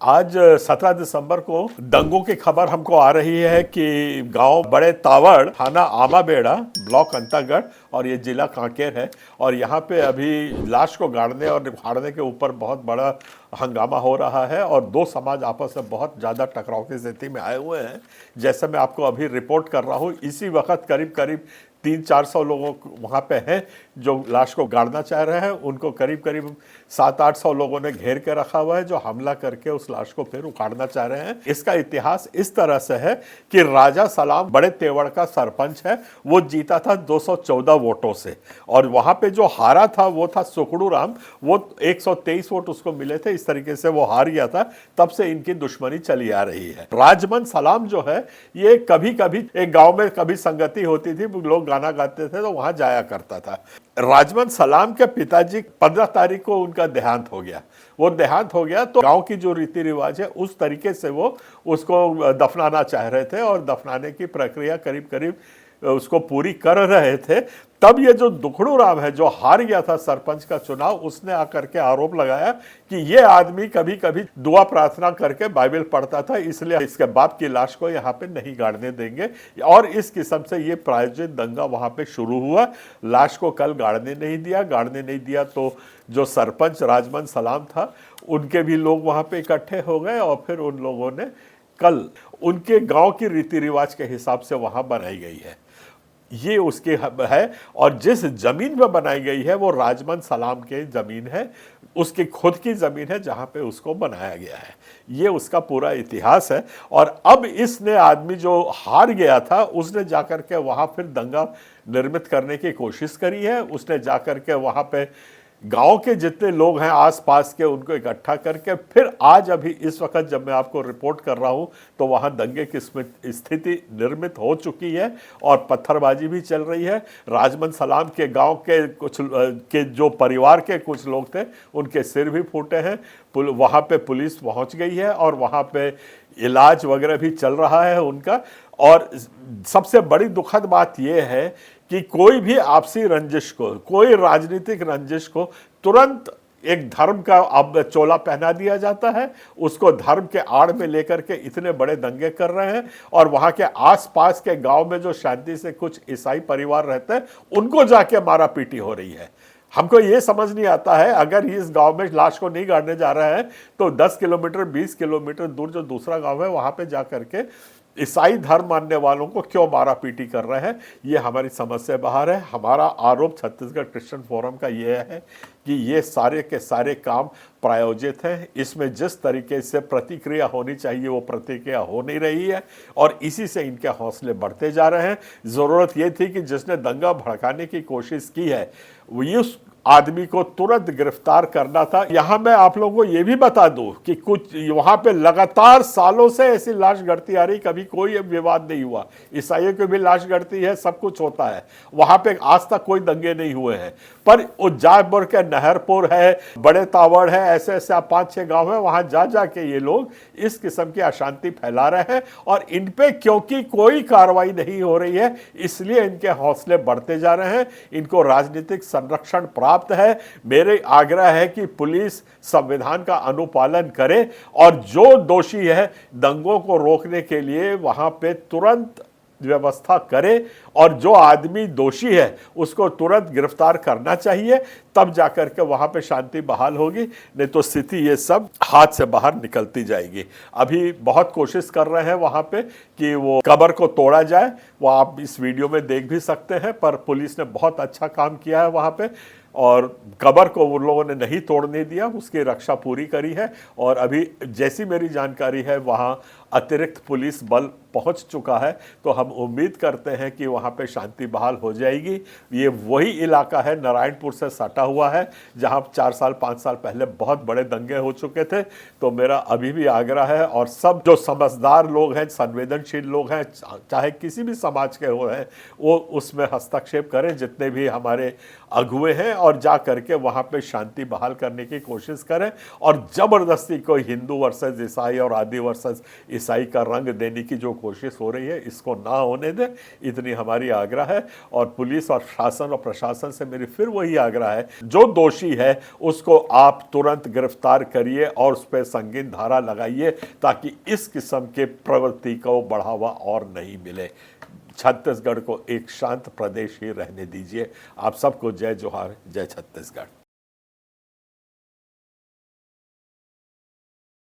आज 17 दिसंबर को दंगों की खबर हमको आ रही है कि गांव बड़े तावड़, थाना आमाबेड़ा, ब्लॉक अंतागढ़ और ये जिला कांकेर है। और यहाँ पे अभी लाश को गाड़ने और उखाड़ने के ऊपर बहुत बड़ा हंगामा हो रहा है और दो समाज आपस में बहुत ज़्यादा टकराव की स्थिति में आए हुए हैं। जैसे मैं आपको अभी रिपोर्ट कर रहा हूँ, इसी वक्त करीब करीब 300-400 लोगों वहाँ पे हैं जो लाश को गाड़ना चाह रहे हैं। उनको करीब करीब 700-800 लोगों ने घेर के रखा हुआ है जो हमला करके उस लाश को फिर उखाड़ना चाह रहे हैं। इसका इतिहास इस तरह से है कि राजा सलाम बड़े तेवड़ का सरपंच है, वो जीता था 214 वोटों से और वहाँ पे जो हारा था वो था सुखड़ू राम, वो 123 वोट उसको मिले थे। इस तरीके से वो हार गया था, तब से इनकी दुश्मनी चली आ रही है। राजमन सलाम जो है ये कभी कभी एक गाँव में कभी संगति होती थी, लोग गाना गाते थे तो वहां जाया करता था। राजमन सलाम के पिताजी 15 तारीख को उनका देहांत हो गया। वो देहांत हो गया तो गांव की जो रीति रिवाज है उस तरीके से वो उसको दफनाना चाह रहे थे और दफनाने की प्रक्रिया करीब करीब उसको पूरी कर रहे थे। तब ये जो दुखड़ू राम है जो हार गया था सरपंच का चुनाव, उसने आकर के आरोप लगाया कि ये आदमी कभी कभी दुआ प्रार्थना करके बाइबल पढ़ता था, इसलिए इसके बाप की लाश को यहाँ पे नहीं गाड़ने देंगे। और इस किस्म से ये प्रायोजित दंगा वहाँ पे शुरू हुआ। लाश को कल गाड़ने नहीं दिया तो जो सरपंच राजमन सलाम था उनके भी लोग वहाँ पे इकट्ठे हो गए और फिर उन लोगों ने कल उनके गांव की रीति रिवाज के हिसाब से वहाँ बनाई गई है, ये उसकी है। और जिस जमीन पर बनाई गई है वो राजमन सलाम के जमीन है, उसकी खुद की जमीन है जहां पे उसको बनाया गया है। ये उसका पूरा इतिहास है। और अब इसने आदमी जो हार गया था उसने जाकर के वहां फिर दंगा निर्मित करने की कोशिश करी है। उसने जाकर के वहां पे गांव के जितने लोग हैं आसपास के उनको इकट्ठा करके फिर आज अभी इस वक्त जब मैं आपको रिपोर्ट कर रहा हूं तो वहां दंगे की स्थिति निर्मित हो चुकी है और पत्थरबाजी भी चल रही है। राजमन सलाम के गांव के कुछ के जो परिवार के कुछ लोग थे उनके सिर भी फूटे हैं। वहां पे पुलिस पहुंच गई है और वहां पे इलाज वगैरह भी चल रहा है उनका। और सबसे बड़ी दुखद बात यह है कि कोई भी आपसी रंजिश को, कोई राजनीतिक रंजिश को तुरंत एक धर्म का अब चोला पहना दिया जाता है, उसको धर्म के आड़ में लेकर के इतने बड़े दंगे कर रहे हैं। और वहां के आसपास के गांव में जो शांति से कुछ ईसाई परिवार रहते हैं उनको जाके मारा पीटी हो रही है। हमको ये समझ नहीं आता है, अगर इस गांव में लाश को नहीं गाड़ने जा रहे हैं तो 10 किलोमीटर 20 किलोमीटर दूर जो दूसरा गांव है वहां पे जाकर के ईसाई धर्म मानने वालों को क्यों मारा पीटी कर रहे हैं, ये हमारी समझ से बाहर है। हमारा आरोप छत्तीसगढ़ क्रिश्चियन फोरम का ये है कि ये सारे के सारे काम प्रायोजित हैं। इसमें जिस तरीके से प्रतिक्रिया होनी चाहिए वो प्रतिक्रिया हो नहीं रही है और इसी से इनके हौसले बढ़ते जा रहे हैं। ज़रूरत ये थी कि जिसने दंगा भड़काने की कोशिश की है वो उस आदमी को तुरंत गिरफ्तार करना था। यहां मैं आप लोगों को यह भी बता दूं कि कुछ वहां पे लगातार सालों से ऐसी लाश गड़ती आ रही, कभी कोई विवाद नहीं हुआ। ईसाइयों की भी लाश गड़ती है, सब कुछ होता है वहां पे, आज तक कोई दंगे नहीं हुए हैं। पर उज्जापुर के नहरपुर है, बड़े तावड़ है, ऐसे ऐसे 5-6 गांव है, वहां जा जाके ये लोग इस किस्म की अशांति फैला रहे हैं और इन पे क्योंकि कोई कार्रवाई नहीं हो रही है इसलिए इनके हौसले बढ़ते जा रहे हैं। इनको राजनीतिक संरक्षण प्राप्त है। मेरे आग्रह है कि पुलिस संविधान का अनुपालन करे और जो दोषी है दंगों को रोकने के लिए वहां पे तुरंत व्यवस्था करे और जो आदमी दोषी है उसको तुरंत गिरफ्तार करना चाहिए, तब जाकर के वहां पे शांति बहाल होगी। नहीं तो स्थिति ये सब हाथ से बाहर निकलती जाएगी। अभी बहुत कोशिश कर रहे हैं वहां पे कि वो कब्र को तोड़ा जाए, वो आप इस वीडियो में देख भी सकते हैं। पर पुलिस ने बहुत अच्छा काम किया है वहां पे और कब्र को उन लोगों ने नहीं तोड़ने दिया, उसकी रक्षा पूरी करी है। और अभी जैसी मेरी जानकारी है वहाँ अतिरिक्त पुलिस बल पहुँच चुका है, तो हम उम्मीद करते हैं कि वहाँ पे शांति बहाल हो जाएगी। ये वही इलाका है, नारायणपुर से सटा हुआ है, जहाँ 4-5 साल पहले बहुत बड़े दंगे हो चुके थे। तो मेरा अभी भी आग्रह है और सब जो समझदार लोग हैं, संवेदनशील लोग हैं, चाहे किसी भी समाज के हो हैं, वो उसमें हस्तक्षेप करें, जितने भी हमारे अगुए हैं और जा करके वहां पे शांति बहाल करने की कोशिश करें और जबरदस्ती कोई हिंदू वर्सेस ईसाई और आदि वर्सेस ईसाई का रंग देने की जो कोशिश हो रही है इसको ना होने दें, इतनी हमारी आग्रह है। और पुलिस और शासन और प्रशासन से मेरी फिर वही आग्रह है, जो दोषी है उसको आप तुरंत गिरफ्तार करिए और उस पर संगीन धारा लगाइए ताकि इस किस्म के प्रवृत्ति को बढ़ावा और नहीं मिले। छत्तीसगढ़ को एक शांत प्रदेश ही रहने दीजिए। आप सबको जय जोहार, जय छत्तीसगढ़।